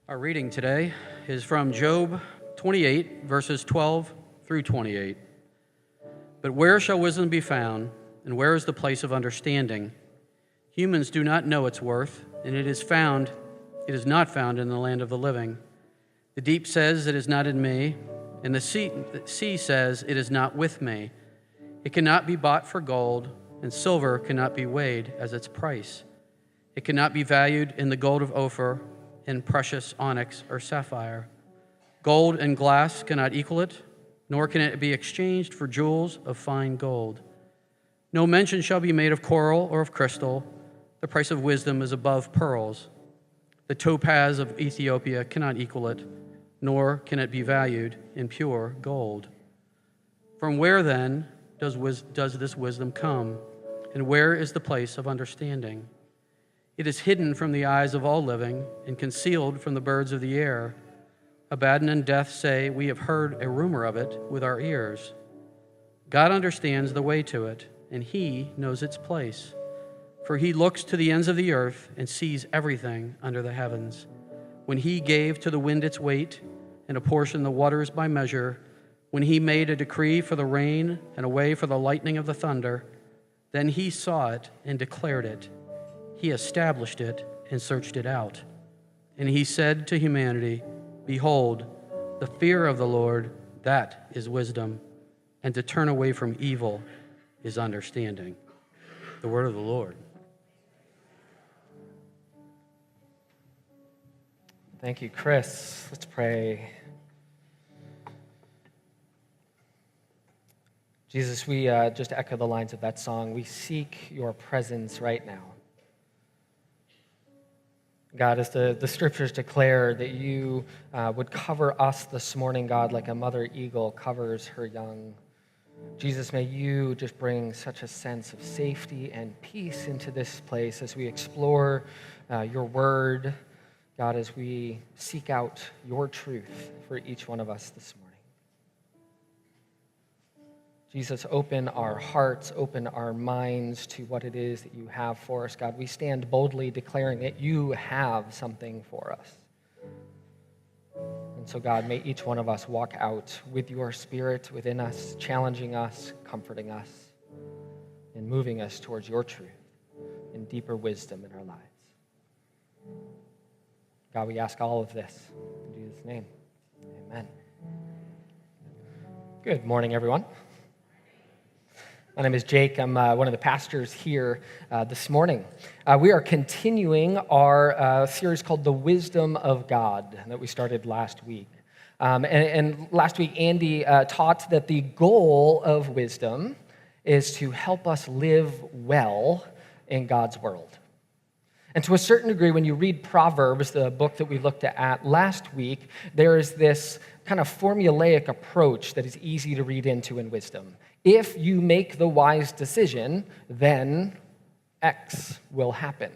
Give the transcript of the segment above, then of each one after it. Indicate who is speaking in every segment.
Speaker 1: Our reading today is from Job 28, verses 12 through 28. But where shall wisdom be found, and where is the place of understanding? Humans do not know its worth, and it is not found in the land of the living. The deep says, it is not in me, and the sea says, it is not with me. It cannot be bought for gold, and silver cannot be weighed as its price. It cannot be valued in the gold of Ophir, and precious onyx or sapphire. Gold and glass cannot equal it, nor can it be exchanged for jewels of fine gold. No mention shall be made of coral or of crystal. The price of wisdom is above pearls. The topaz of Ethiopia cannot equal it, nor can it be valued in pure gold. From where then does this wisdom come, and where is the place of understanding? It is hidden from the eyes of all living and concealed from the birds of the air. Abaddon and Death say, we have heard a rumor of it with our ears. God understands the way to it, and he knows its place. For he looks to the ends of the earth and sees everything under the heavens. When he gave to the wind its weight and apportioned the waters by measure, when he made a decree for the rain and a way for the lightning of the thunder, then he saw it and declared it. He established it and searched it out. And he said to humanity, behold, the fear of the Lord, that is wisdom, and to turn away from evil is understanding. The word of the Lord.
Speaker 2: Thank you, Chris. Let's pray. Jesus, we just echo the lines of that song. We seek your presence right now. God, as the scriptures declare that you would cover us this morning, God, like a mother eagle covers her young. Jesus, may you just bring such a sense of safety and peace into this place as we explore your word, God, as we seek out your truth for each one of us this morning. Jesus, open our hearts, open our minds to what it is that you have for us. God, we stand boldly declaring that you have something for us. And so, God, may each one of us walk out with your Spirit within us, challenging us, comforting us, and moving us towards your truth and deeper wisdom in our lives. God, we ask all of this in Jesus' name. Amen. Good morning, everyone. My name is Jake. I'm one of the pastors here this morning. We are continuing our series called The Wisdom of God that we started last week. And last week, Andy taught that the goal of wisdom is to help us live well in God's world. And to a certain degree, when you read Proverbs, the book that we looked at last week, there is this kind of formulaic approach that is easy to read into in wisdom. If you make the wise decision, then X will happen.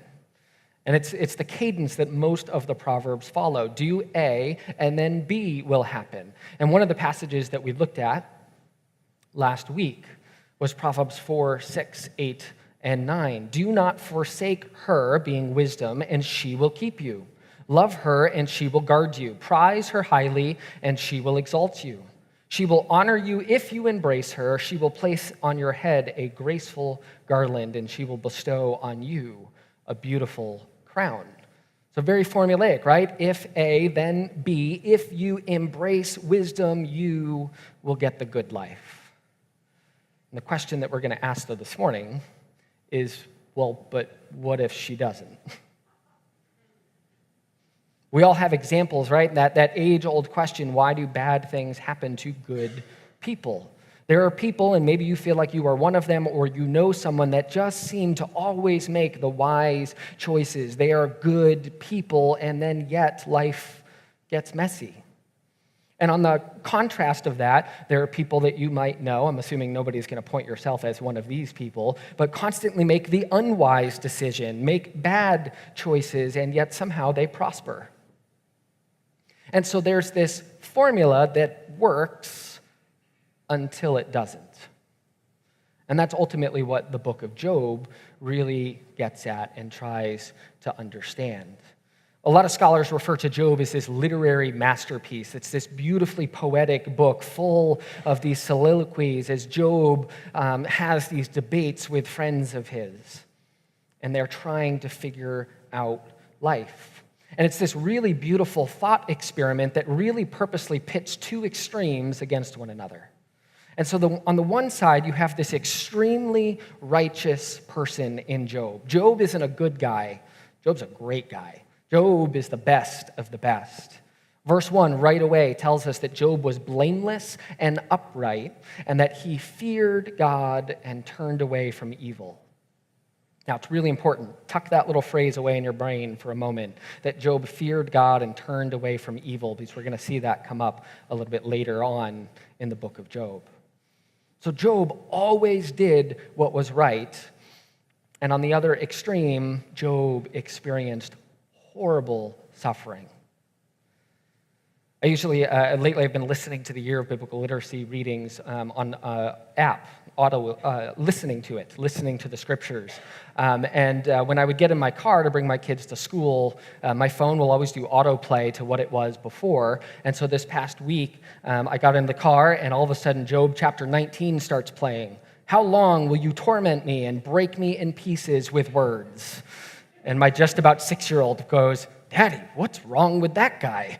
Speaker 2: And it's the cadence that most of the Proverbs follow. Do A, and then B will happen. And one of the passages that we looked at last week was Proverbs 4, 6, 8, and 9. Do not forsake her, being wisdom, and she will keep you. Love her, and she will guard you. Prize her highly, and she will exalt you. She will honor you if you embrace her. She will place on your head a graceful garland, and she will bestow on you a beautiful crown. So very formulaic, right? If A, then B. If you embrace wisdom, you will get the good life. And the question that we're going to ask, though, this morning is, well, but what if she doesn't? We all have examples, right? That age-old question, why do bad things happen to good people? There are people, and maybe you feel like you are one of them, or you know someone that just seem to always make the wise choices. They are good people, and then yet life gets messy. And on the contrast of that, there are people that you might know, I'm assuming nobody's going to point yourself as one of these people, but constantly make the unwise decision, make bad choices, and yet somehow they prosper. And so there's this formula that works until it doesn't. And that's ultimately what the book of Job really gets at and tries to understand. A lot of scholars refer to Job as this literary masterpiece. It's this beautifully poetic book full of these soliloquies as Job has these debates with friends of his, and they're trying to figure out life. And it's this really beautiful thought experiment that really purposely pits two extremes against one another. And so on the one side, you have this extremely righteous person in Job. Job isn't a good guy. Job's a great guy. Job is the best of the best. Verse 1 right away tells us that Job was blameless and upright, and that he feared God and turned away from evil. Now, it's really important. Tuck that little phrase away in your brain for a moment, that Job feared God and turned away from evil, because we're going to see that come up a little bit later on in the book of Job. So Job always did what was right, and on the other extreme, Job experienced horrible suffering. Lately I've been listening to the Year of Biblical Literacy readings on app, listening to the scriptures. And when I would get in my car to bring my kids to school, my phone will always do autoplay to what it was before. And so this past week, I got in the car, and all of a sudden, Job chapter 19 starts playing. How long will you torment me and break me in pieces with words? And my just about 6-year-old goes, Daddy, what's wrong with that guy?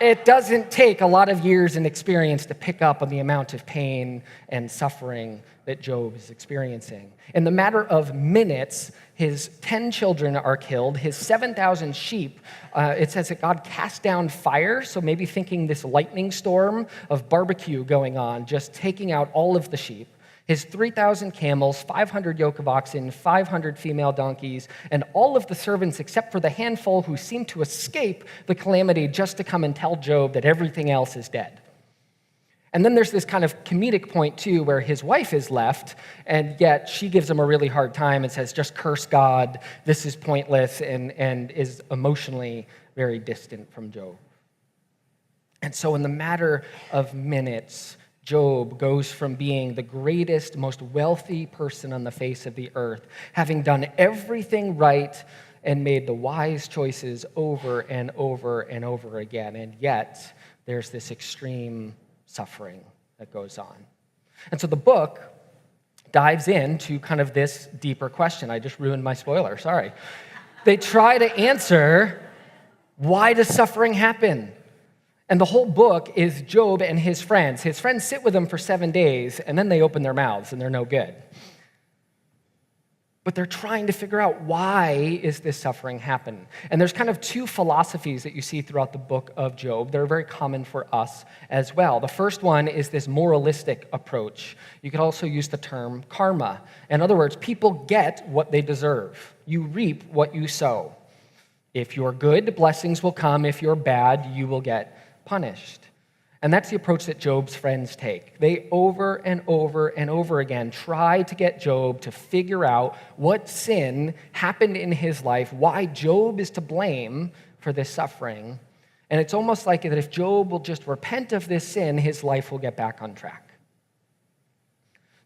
Speaker 2: It doesn't take a lot of years and experience to pick up on the amount of pain and suffering that Job is experiencing. In the matter of minutes, his 10 children are killed, his 7,000 sheep, it says that God cast down fire, so maybe thinking this lightning storm of barbecue going on, just taking out all of the sheep. His 3,000 camels, 500 yoke of oxen, 500 female donkeys, and all of the servants except for the handful who seem to escape the calamity just to come and tell Job that everything else is dead. And then there's this kind of comedic point, too, where his wife is left, and yet she gives him a really hard time and says, just curse God, this is pointless, and is emotionally very distant from Job. And so in the matter of minutes, Job goes from being the greatest, most wealthy person on the face of the earth, having done everything right and made the wise choices over and over and over again. And yet, there's this extreme suffering that goes on. And so the book dives into kind of this deeper question. I just ruined my spoiler, sorry. They try to answer, why does suffering happen? And the whole book is Job and his friends. His friends sit with him for 7 days, and then they open their mouths, and they're no good. But they're trying to figure out, why is this suffering happen? And there's kind of two philosophies that you see throughout the book of Job that are very common for us as well. The first one is this moralistic approach. You could also use the term karma. In other words, people get what they deserve. You reap what you sow. If you're good, blessings will come. If you're bad, you will get punished. And that's the approach that Job's friends take. They over and over and over again try to get Job to figure out what sin happened in his life, why Job is to blame for this suffering. And it's almost like that if Job will just repent of this sin, his life will get back on track.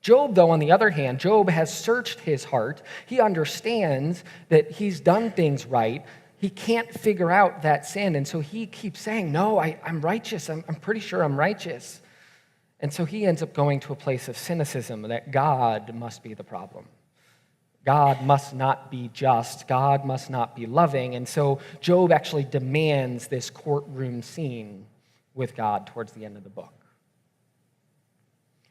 Speaker 2: Job, though, on the other hand, Job has searched his heart. He understands that he's done things right. He can't figure out that sin, and so he keeps saying, no, I'm righteous. I'm pretty sure I'm righteous. And so he ends up going to a place of cynicism that God must be the problem. God must not be just. God must not be loving. And so Job actually demands this courtroom scene with God towards the end of the book.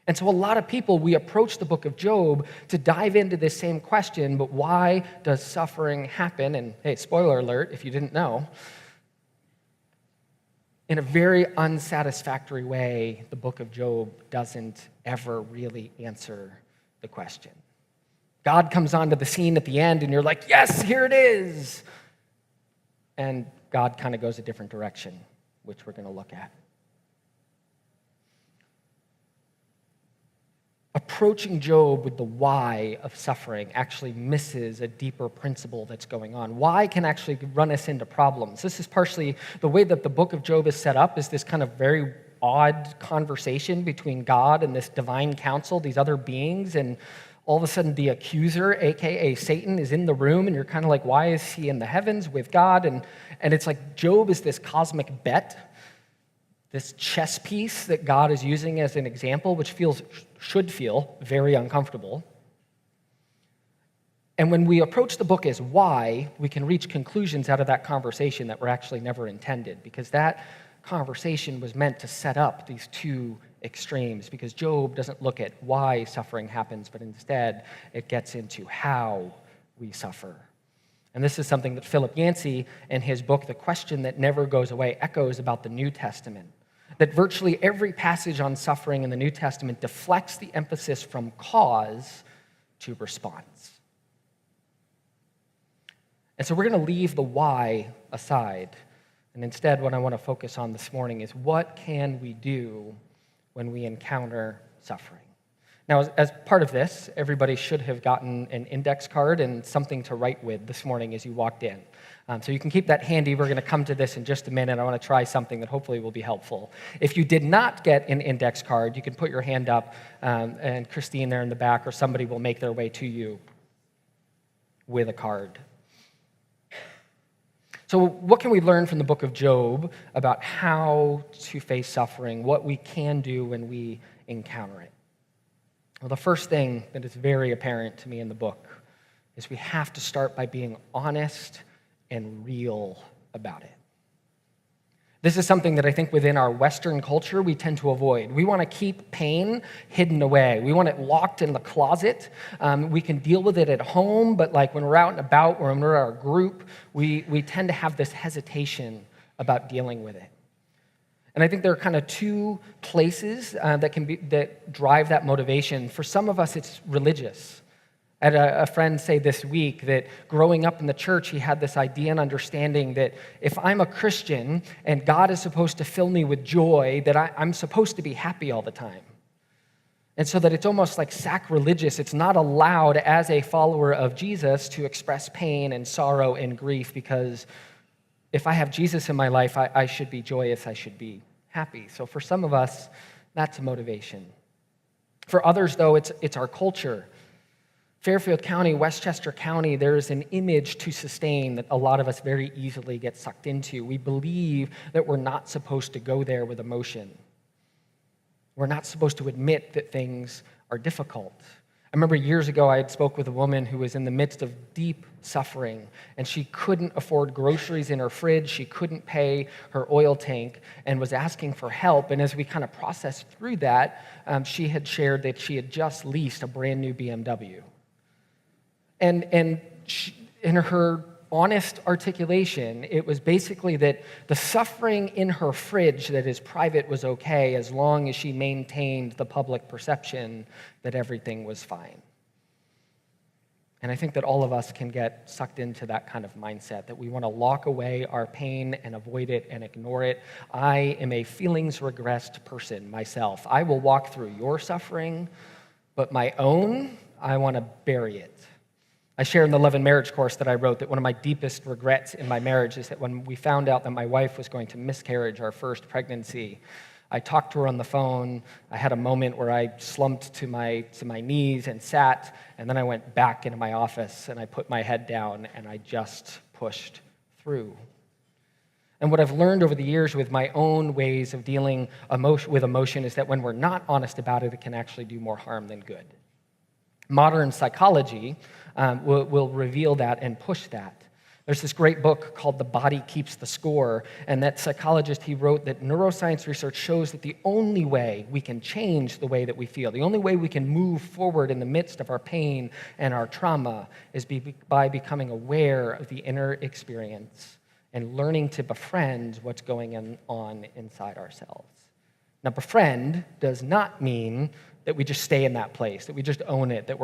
Speaker 2: And so a lot of people, we approach the book of Job to dive into this same question, but why does suffering happen? And hey, spoiler alert, if you didn't know, in a very unsatisfactory way, the book of Job doesn't ever really answer the question. God comes onto the scene at the end, and you're like, yes, here it is. And God kind of goes a different direction, which we're going to look at. Approaching Job with the why of suffering actually misses a deeper principle that's going on. Why can actually run us into problems. This is partially the way that the book of Job is set up, is this kind of very odd conversation between God and this divine council, these other beings, and All of a sudden, the accuser, aka Satan, is in the room, and you're kind of like, why is he in the heavens with God? And it's like Job is this cosmic bet, this chess piece that God is using as an example, which should feel very uncomfortable. And when we approach the book as why, we can reach conclusions out of that conversation that were actually never intended, because that conversation was meant to set up these two extremes, because Job doesn't look at why suffering happens, but instead it gets into how we suffer. And this is something that Philip Yancey, in his book, The Question That Never Goes Away, echoes about the New Testament. That virtually every passage on suffering in the New Testament deflects the emphasis from cause to response. And so we're going to leave the why aside. And instead, what I want to focus on this morning is what can we do when we encounter suffering? Now, as part of this, everybody should have gotten an index card and something to write with this morning as you walked in. So you can keep that handy. We're going to come to this in just a minute. I want to try something that hopefully will be helpful. If you did not get an index card, you can put your hand up, and Christine there in the back or somebody will make their way to you with a card. So what can we learn from the book of Job about how to face suffering, what we can do when we encounter it? Well, the first thing that is very apparent to me in the book is we have to start by being honest and real about it. This is something that I think within our Western culture we tend to avoid. We want to keep pain hidden away. We want it locked in the closet. We can deal with it at home, but like when we're out and about or when we're our group, we tend to have this hesitation about dealing with it. And I think there are kind of two places that drive that motivation. For some of us, it's religious. I had a friend say this week that growing up in the church, he had this idea and understanding that if I'm a Christian and God is supposed to fill me with joy, that I'm supposed to be happy all the time. And so that it's almost like sacrilegious. It's not allowed as a follower of Jesus to express pain and sorrow and grief, because if I have Jesus in my life, I should be joyous, I should be happy. So for some of us, that's a motivation. For others, though, it's our culture. Fairfield County, Westchester County, there's an image to sustain that a lot of us very easily get sucked into. We believe that we're not supposed to go there with emotion. We're not supposed to admit that things are difficult. I remember years ago I had spoke with a woman who was in the midst of deep suffering, and she couldn't afford groceries in her fridge, she couldn't pay her oil tank, and was asking for help. And as we kind of processed through that, she had shared that she had just leased a brand new BMW. And in her honest articulation, it was basically that the suffering in her fridge that is private was okay as long as she maintained the public perception that everything was fine. And I think that all of us can get sucked into that kind of mindset, that we want to lock away our pain and avoid it and ignore it. I am a feelings regressed person myself. I will walk through your suffering, but my own, I want to bury it. I share in the Love and Marriage course that I wrote that one of my deepest regrets in my marriage is that when we found out that my wife was going to miscarriage our first pregnancy, I talked to her on the phone. I had a moment where I slumped to my knees and sat, and then I went back into my office and I put my head down and I just pushed through. And what I've learned over the years with my own ways of dealing with emotion is that when we're not honest about it, it can actually do more harm than good. Modern psychology will reveal that and push that. There's this great book called The Body Keeps the Score, and that psychologist, he wrote that neuroscience research shows that the only way we can change the way that we feel, the only way we can move forward in the midst of our pain and our trauma is by becoming aware of the inner experience and learning to befriend what's going on inside ourselves. Now, befriend does not mean that we just stay in that place, that we just own it, that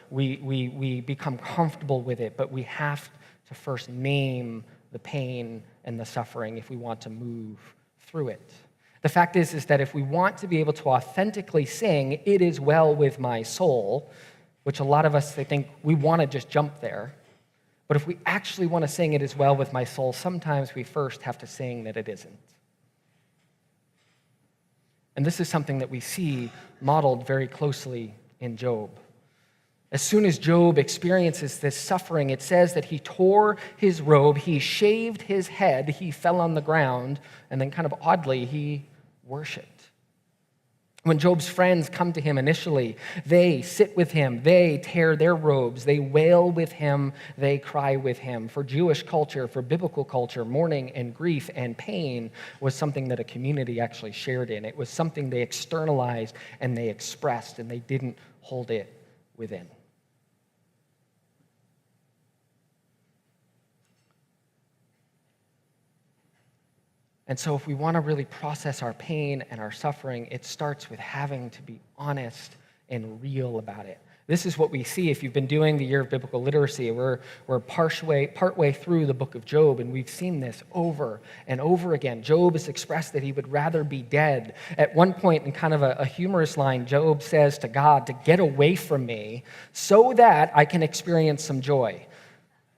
Speaker 2: we become comfortable with it, but we have to first name the pain and the suffering if we want to move through it. The fact is that if we want to be able to authentically sing, "It is well with my soul," which a lot of us, they think we want to just jump there, but if we actually want to sing "It is well with my soul," sometimes we first have to sing that it isn't. And this is something that we see modeled very closely in Job. As soon as Job experiences this suffering, it says that he tore his robe, he shaved his head, he fell on the ground, and then kind of oddly, he worshiped. When Job's friends come to him initially, they sit with him, they tear their robes, they wail with him, they cry with him. For Jewish culture, for biblical culture, mourning and grief and pain was something that a community actually shared in. It was something they externalized and they expressed, and they didn't hold it within. And so if we want to really process our pain and our suffering, it starts with having to be honest and real about it. This is what we see if you've been doing the year of biblical literacy. We're partway through the book of Job, and we've seen this over and over again. Job has expressed that he would rather be dead. At one point, in kind of a humorous line, Job says to God to get away from me so that I can experience some joy.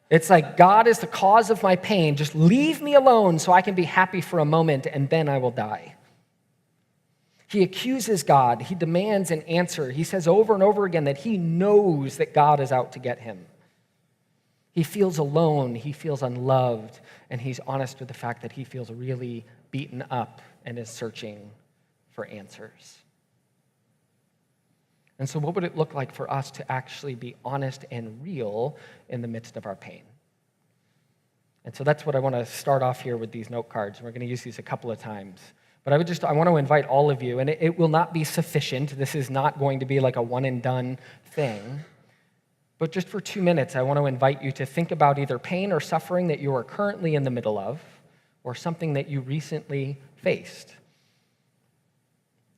Speaker 2: It's like, God is the cause of my pain. Just leave me alone so I can be happy for a moment, and then I will die. He accuses God. He demands an answer. He says over and over again that he knows that God is out to get him. He feels alone. He feels unloved. And he's honest with the fact that he feels really beaten up and is searching for answers. And so what would it look like for us to actually be honest and real in the midst of our pain? And so that's what I want to start off here with these note cards. We're going to use these a couple of times. But I want to invite all of you, and it will not be sufficient. This is not going to be like a one-and-done thing. But just for 2 minutes, I want to invite you to think about either pain or suffering that you are currently in the middle of, or something that you recently faced.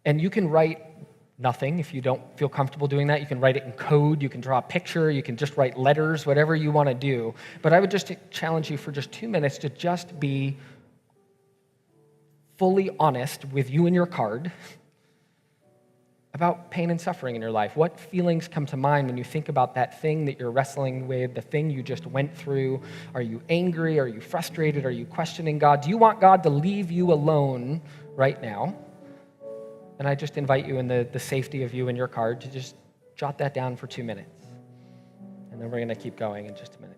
Speaker 2: And you can write nothing. If you don't feel comfortable doing that, you can write it in code, you can draw a picture, you can just write letters, whatever you want to do. But I would just challenge you for just 2 minutes to just be fully honest with you and your card about pain and suffering in your life. What feelings come to mind when you think about that thing that you're wrestling with, the thing you just went through? Are you angry? Are you frustrated? Are you questioning God? Do you want God to leave you alone right now? And I just invite you in the safety of you and your card to just jot that down for 2 minutes. And then we're going to keep going in just a minute.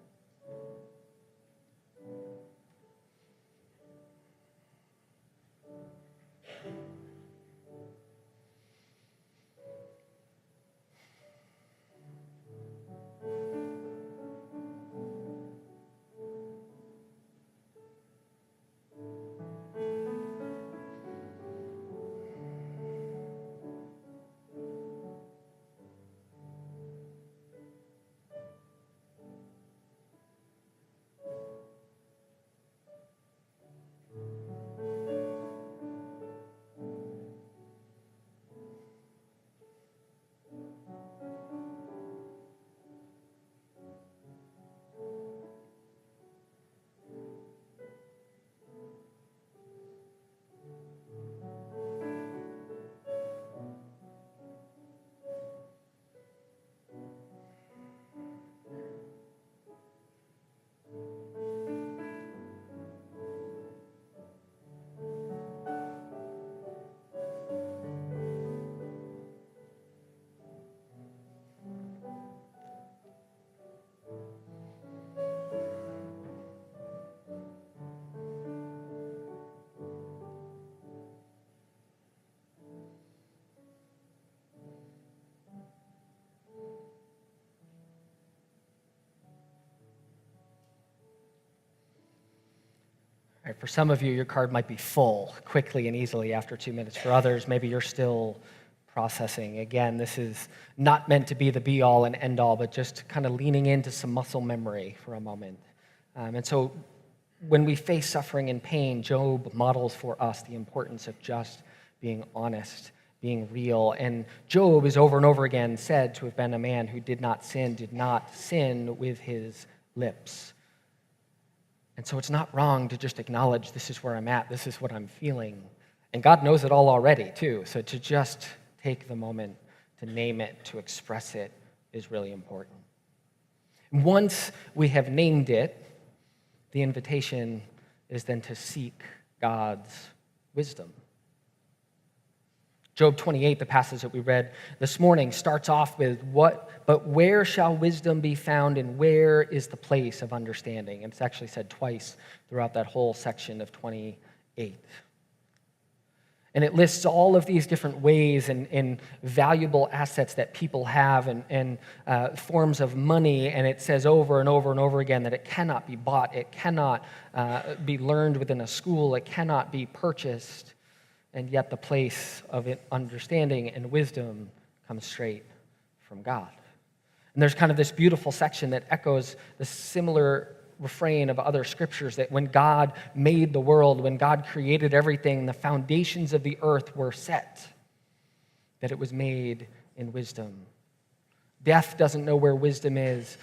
Speaker 2: All right, for some of you, your card might be full quickly and easily after 2 minutes. For others, maybe you're still processing. Again, this is not meant to be the be-all and end-all, but just kind of leaning into some muscle memory for a moment. And so when we face suffering and pain, Job models for us the importance of just being honest, being real. And Job is over and over again said to have been a man who did not sin with his lips. And so it's not wrong to just acknowledge this is where I'm at, this is what I'm feeling. And God knows it all already, too. So to just take the moment to name it, to express it, is really important. Once we have named it, the invitation is then to seek God's wisdom. Job 28, the passage that we read this morning, starts off with, but where shall wisdom be found, and where is the place of understanding? And it's actually said twice throughout that whole section of 28. And it lists all of these different ways and valuable assets that people have and forms of money, and it says over and over and over again that it cannot be bought, it cannot be learned within a school, it cannot be purchased, and yet the place of understanding and wisdom comes straight from God. And there's kind of this beautiful section that echoes the similar refrain of other scriptures, that when God made the world, when God created everything, the foundations of the earth were set, that it was made in wisdom. Death doesn't know where wisdom is.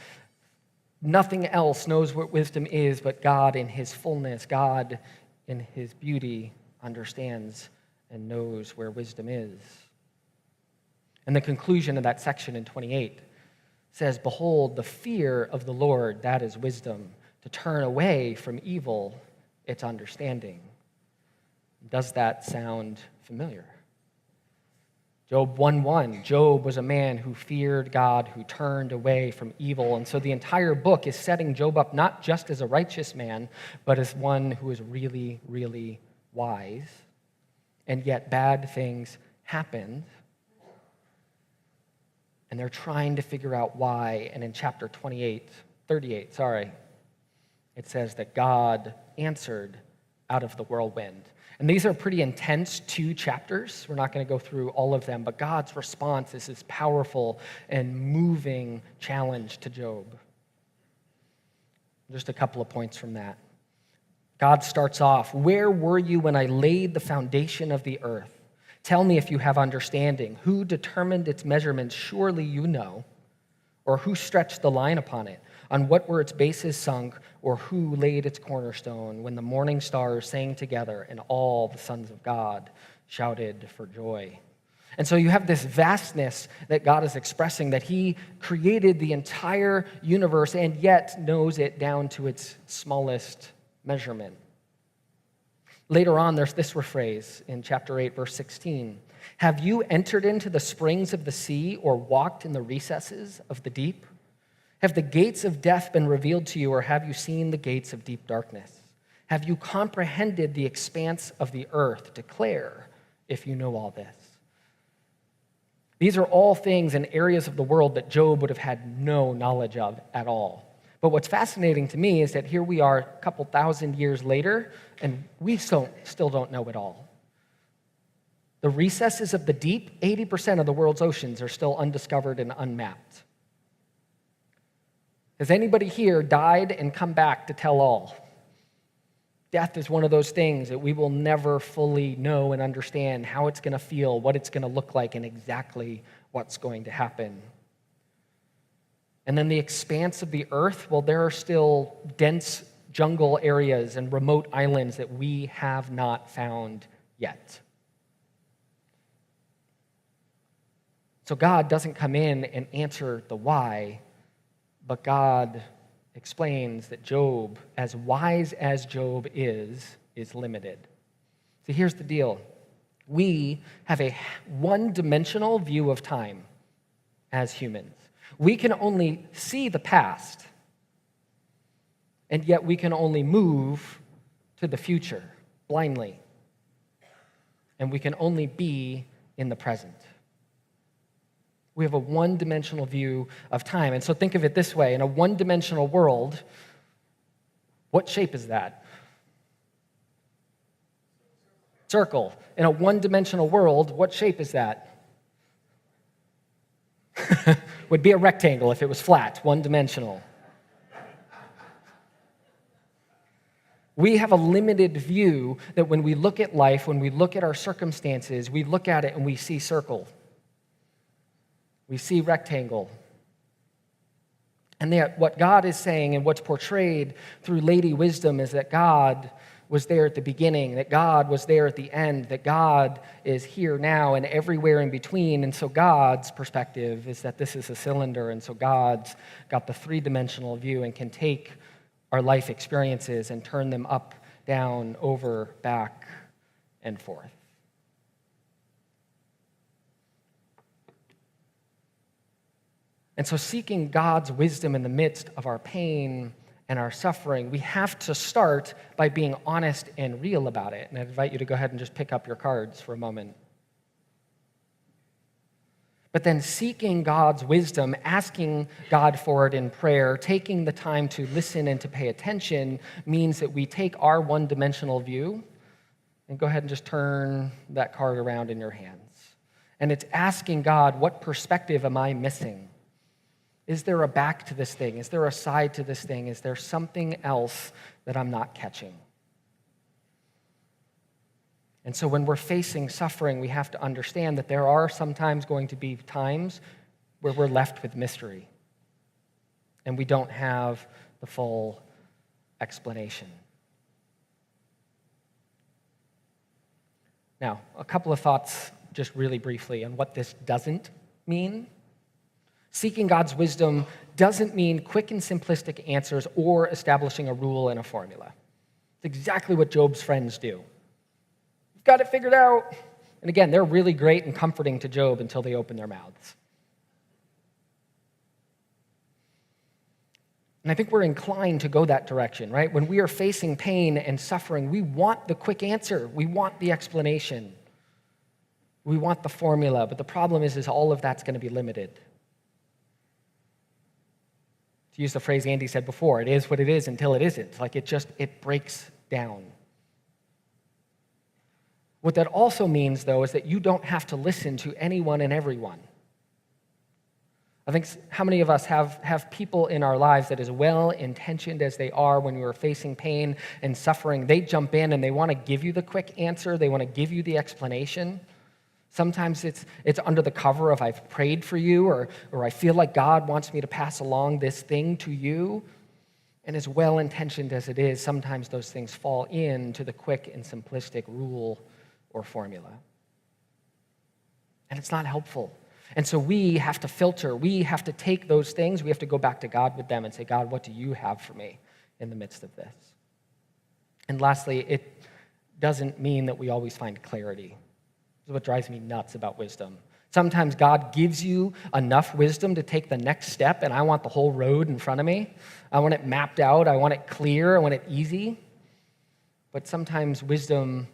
Speaker 2: Nothing else knows what wisdom is, but God in his fullness, God in his beauty understands and knows where wisdom is. And the conclusion of that section in 28 says, behold, the fear of the Lord, that is wisdom. To turn away from evil, it's understanding. Does that sound familiar? Job 1:1, Job was a man who feared God, who turned away from evil. And so the entire book is setting Job up not just as a righteous man, but as one who is really, really wise. And yet bad things happened. And they're trying to figure out why. And in chapter 38, it says that God answered out of the whirlwind. And these are pretty intense 2 chapters. We're not going to go through all of them, but God's response is this powerful and moving challenge to Job. Just a couple of points from that. God starts off, where were you when I laid the foundation of the earth? Tell me if you have understanding. Who determined its measurements? Surely you know. Or who stretched the line upon it? On what were its bases sunk? Or who laid its cornerstone when the morning stars sang together and all the sons of God shouted for joy? And so you have this vastness that God is expressing, that he created the entire universe and yet knows it down to its smallest measurement. Later on, there's this phrase in chapter 8, verse 16. Have you entered into the springs of the sea or walked in the recesses of the deep? Have the gates of death been revealed to you, or have you seen the gates of deep darkness? Have you comprehended the expanse of the earth? Declare if you know all this. These are all things and areas of the world that Job would have had no knowledge of at all. But what's fascinating to me is that here we are a couple thousand years later, and we still don't know it all. The recesses of the deep, 80% of the world's oceans are still undiscovered and unmapped. Has anybody here died and come back to tell all? Death is one of those things that we will never fully know and understand how it's going to feel, what it's going to look like, and exactly what's going to happen. And then the expanse of the earth, well, there are still dense jungle areas and remote islands that we have not found yet. So God doesn't come in and answer the why, but God explains that Job, as wise as Job is limited. See, here's the deal. We have a one-dimensional view of time as humans. We can only see the past, and yet we can only move to the future blindly. And we can only be in the present. We have a one-dimensional view of time. And so think of it this way. In a one-dimensional world, what shape is that? Circle. In a one-dimensional world, what shape is that? Would be a rectangle if it was flat, one-dimensional. We have a limited view that when we look at life, when we look at our circumstances, we look at it and we see circle. We see rectangle. And yet what God is saying and what's portrayed through Lady Wisdom is that God was there at the beginning, that God was there at the end, that God is here now and everywhere in between. And so God's perspective is that this is a cylinder, and so God's got the three-dimensional view and can take our life experiences and turn them up, down, over, back, and forth. And so seeking God's wisdom in the midst of our pain and our suffering, we have to start by being honest and real about it. And I invite you to go ahead and just pick up your cards for a moment. But then seeking God's wisdom, asking God for it in prayer, taking the time to listen and to pay attention means that we take our one-dimensional view and go ahead and just turn that card around in your hands. And it's asking God, what perspective am I missing? Is there a back to this thing? Is there a side to this thing? Is there something else that I'm not catching? And so when we're facing suffering, we have to understand that there are sometimes going to be times where we're left with mystery and we don't have the full explanation. Now, a couple of thoughts just really briefly on what this doesn't mean. Seeking God's wisdom doesn't mean quick and simplistic answers or establishing a rule and a formula. It's exactly what Job's friends do. You've got it figured out. And again, they're really great and comforting to Job until they open their mouths. And I think we're inclined to go that direction, right? When we are facing pain and suffering, we want the quick answer. We want the explanation. We want the formula. But the problem is all of that's going to be limited. To use the phrase Andy said before, it is what it is until it isn't. Like it breaks down. What that also means, though, is that you don't have to listen to anyone and everyone. I think how many of us have people in our lives that as well-intentioned as they are when we're facing pain and suffering, they jump in and they want to give you the quick answer, they want to give you the explanation. Sometimes it's under the cover of I've prayed for you or I feel like God wants me to pass along this thing to you. And as well-intentioned as it is, sometimes those things fall into the quick and simplistic rule or formula. And it's not helpful. And so we have to filter. We have to take those things. We have to go back to God with them and say, God, what do you have for me in the midst of this? And lastly, it doesn't mean that we always find clarity. This is what drives me nuts about wisdom. Sometimes God gives you enough wisdom to take the next step, and I want the whole road in front of me. I want it mapped out. I want it clear. I want it easy. But sometimes wisdom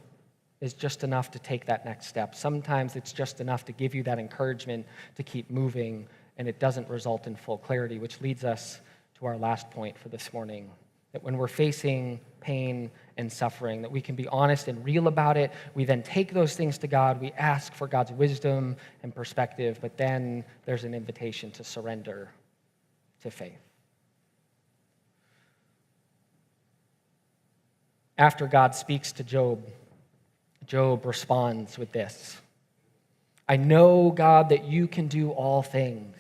Speaker 2: is just enough to take that next step. Sometimes it's just enough to give you that encouragement to keep moving, and it doesn't result in full clarity, which leads us to our last point for this morning, that when we're facing pain and suffering, that we can be honest and real about it. We then take those things to God. We ask for God's wisdom and perspective, but then there's an invitation to surrender to faith. After God speaks to Job, Job responds with this: I know, God, that you can do all things,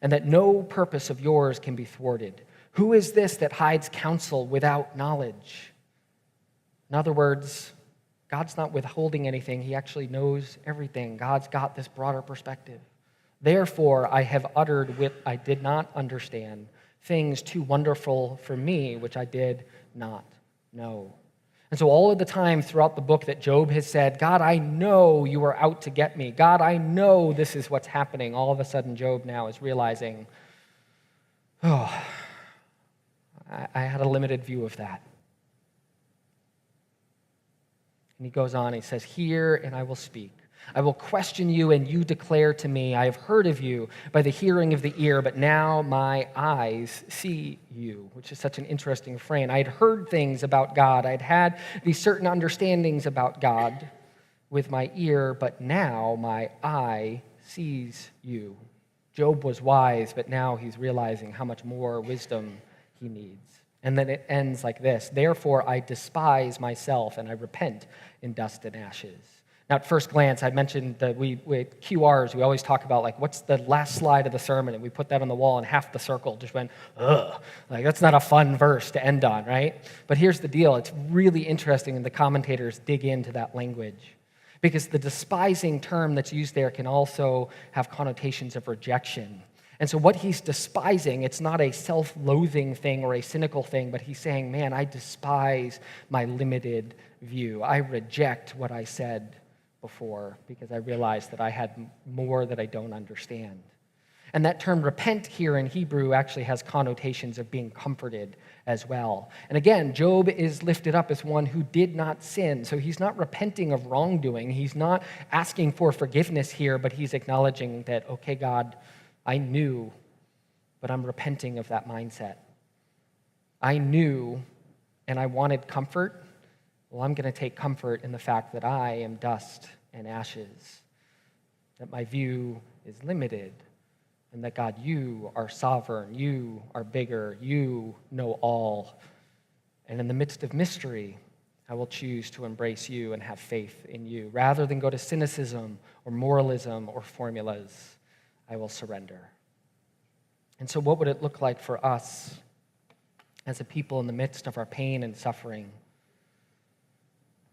Speaker 2: and that no purpose of yours can be thwarted. Who is this that hides counsel without knowledge? In other words, God's not withholding anything. He actually knows everything. God's got this broader perspective. Therefore, I have uttered what I did not understand, things too wonderful for me, which I did not know. And so all of the time throughout the book that Job has said, God, I know you are out to get me. God, I know this is what's happening. All of a sudden, Job now is realizing, I had a limited view of that. And he goes on, he says, hear and I will speak. I will question you and you declare to me, I have heard of you by the hearing of the ear, but now my eyes see you, which is such an interesting frame. I had heard things about God. I'd had these certain understandings about God with my ear, but now my eye sees you. Job was wise, but now he's realizing how much more wisdom he needs. And then it ends like this: therefore I despise myself and I repent in dust and ashes. Now, at first glance, I mentioned that with QRs, we always talk about, like, what's the last slide of the sermon? And we put that on the wall, and half the circle just went, ugh. Like, that's not a fun verse to end on, right? But here's the deal. It's really interesting, and the commentators dig into that language. Because the despising term that's used there can also have connotations of rejection. And so what he's despising, it's not a self-loathing thing or a cynical thing, but he's saying, man, I despise my limited view. I reject what I said before because I realized that I had more that I don't understand. And that term repent here in Hebrew actually has connotations of being comforted as well. And again, Job is lifted up as one who did not sin. So he's not repenting of wrongdoing. He's not asking for forgiveness here, but he's acknowledging that, okay, God, I knew, but I'm repenting of that mindset. I knew and I wanted comfort. Well, I'm going to take comfort in the fact that I am dust and ashes, that my view is limited, and that God, you are sovereign, you are bigger, you know all. And in the midst of mystery, I will choose to embrace you and have faith in you. Rather than go to cynicism or moralism or formulas, I will surrender. And so what would it look like for us as a people in the midst of our pain and suffering?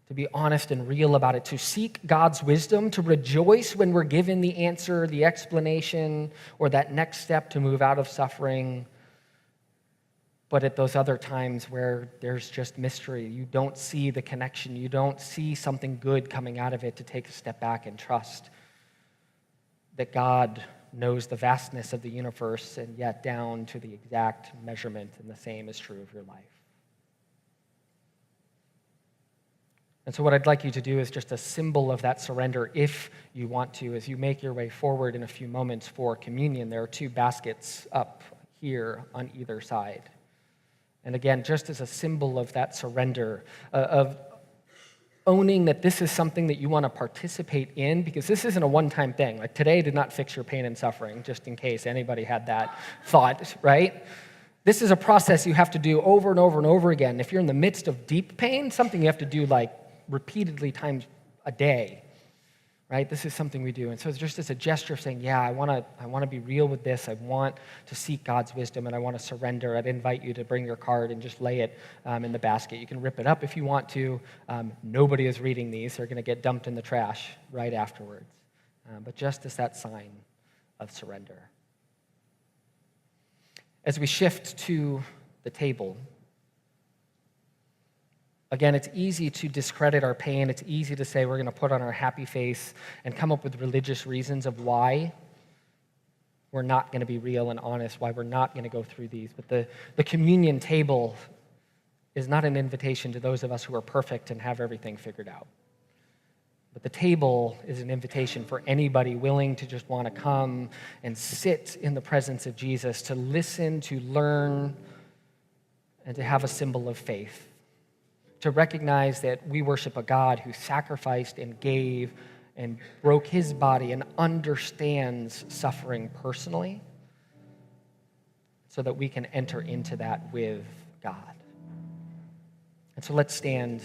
Speaker 2: To be honest and real about it, to seek God's wisdom, to rejoice when we're given the answer, the explanation, or that next step to move out of suffering. But at those other times where there's just mystery, you don't see the connection, you don't see something good coming out of it, to take a step back and trust that God knows the vastness of the universe, and yet down to the exact measurement, and the same is true of your life. And so what I'd like you to do is just a symbol of that surrender, if you want to, as you make your way forward in a few moments for communion. There are 2 baskets up here on either side. And again, just as a symbol of that surrender, of owning that this is something that you want to participate in, because this isn't a one-time thing. Like, today did not fix your pain and suffering, just in case anybody had that thought, right? This is a process you have to do over and over and over again. If you're in the midst of deep pain, something you have to do like repeatedly times a day, right? This is something we do. And so it's just as a gesture of saying, yeah, I want to be real with this. I want to seek God's wisdom, and I want to surrender. I'd invite you to bring your card and just lay it in the basket. You can rip it up if you want to. Nobody is reading these. They're going to get dumped in the trash right afterwards. But just as that sign of surrender. As we shift to the table, again, it's easy to discredit our pain. It's easy to say we're going to put on our happy face and come up with religious reasons of why we're not going to be real and honest, why we're not going to go through these. But the communion table is not an invitation to those of us who are perfect and have everything figured out. But the table is an invitation for anybody willing to just want to come and sit in the presence of Jesus, to listen, to learn, and to have a symbol of faith. To recognize that we worship a God who sacrificed and gave and broke his body and understands suffering personally, so that we can enter into that with God. And so let's stand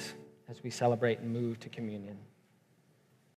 Speaker 2: as we celebrate and move to communion.